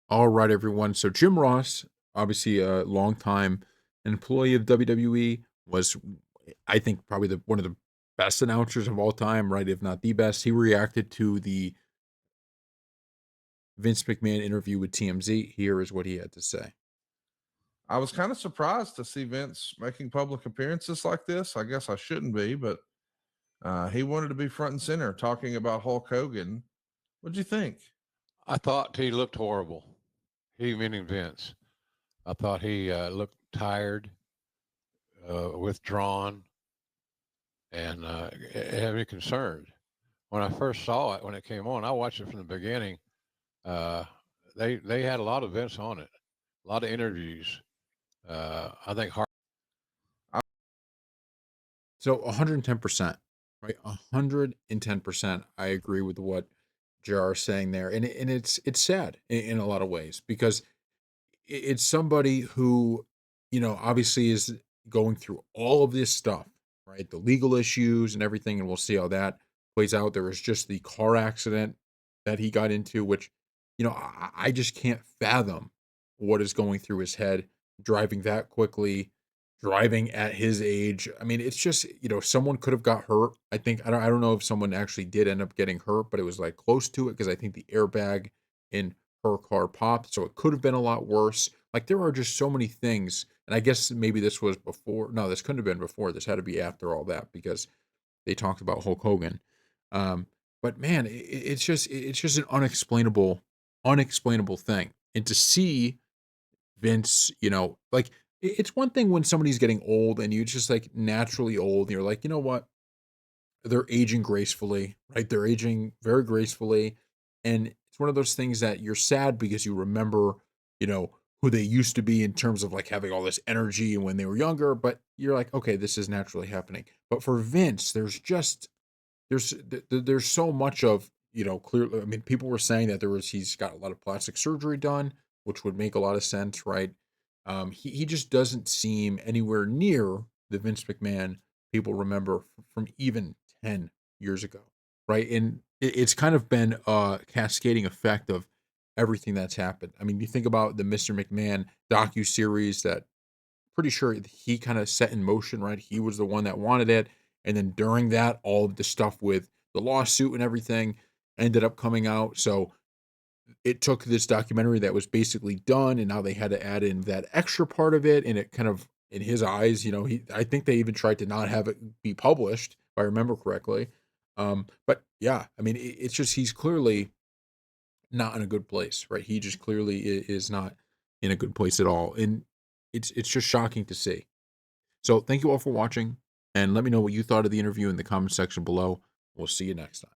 All right, everyone. So Jim Ross, obviously a longtime employee of WWE, was, I think, probably the one of the best announcers of all time, right? If not the best. He reacted to the Vince McMahon interview with TMZ. Here is what he had to say. I was kind of surprised to see Vince making public appearances like this. I guess I shouldn't be, but he wanted to be front and center talking about Hulk Hogan. What'd you think? I thought he looked horrible. He meaning Vince. I thought he looked tired, withdrawn, and had me concerned. When I first saw it, when it came on, I watched it from the beginning. Uh, they had a lot of Vince on it, a lot of interviews. I think So 110%, right? 110%. I agree with what JR is saying there. And it's sad in a lot of ways because it's somebody who, obviously is going through all of this stuff, right? The legal issues and everything, and we'll see how that plays out. There was just the car accident that he got into, which, I just can't fathom what is going through his head driving that quickly, driving at his age. I mean, it's just, someone could have got hurt. I don't know if someone actually did end up getting hurt, but it was like close to it because I think the airbag in her car popped, so it could have been a lot worse. Like, there are just so many things, and I guess maybe this was before. No, this couldn't have been before. This had to be after all that because they talked about Hulk Hogan. Um, but man, it's just an unexplainable thing. And to see Vince, like it's one thing when somebody's getting old and you just like naturally old, and you're like, you know what? They're aging gracefully, right? They're aging very gracefully. And it's one of those things that you're sad because you remember, who they used to be in terms of like having all this energy and when they were younger, but you're like, okay, this is naturally happening. But for Vince, there's so much of, clearly, I mean, people were saying that he's got a lot of plastic surgery done, which would make a lot of sense, right? He just doesn't seem anywhere near the Vince McMahon people remember from even 10 years ago, right? And it's kind of been a cascading effect of everything that's happened. I mean, you think about the Mr. McMahon docu-series that pretty sure he kind of set in motion, right? He was the one that wanted it. And then during that, all of the stuff with the lawsuit and everything ended up coming out. So it took this documentary that was basically done, and now they had to add in that extra part of it. And it kind of, in his eyes, I think they even tried to not have it be published, if I remember correctly. But yeah, I mean, it's just he's clearly not in a good place, right? He just clearly is not in a good place at all, and it's just shocking to see. So thank you all for watching, and let me know what you thought of the interview in the comment section below. We'll see you next time.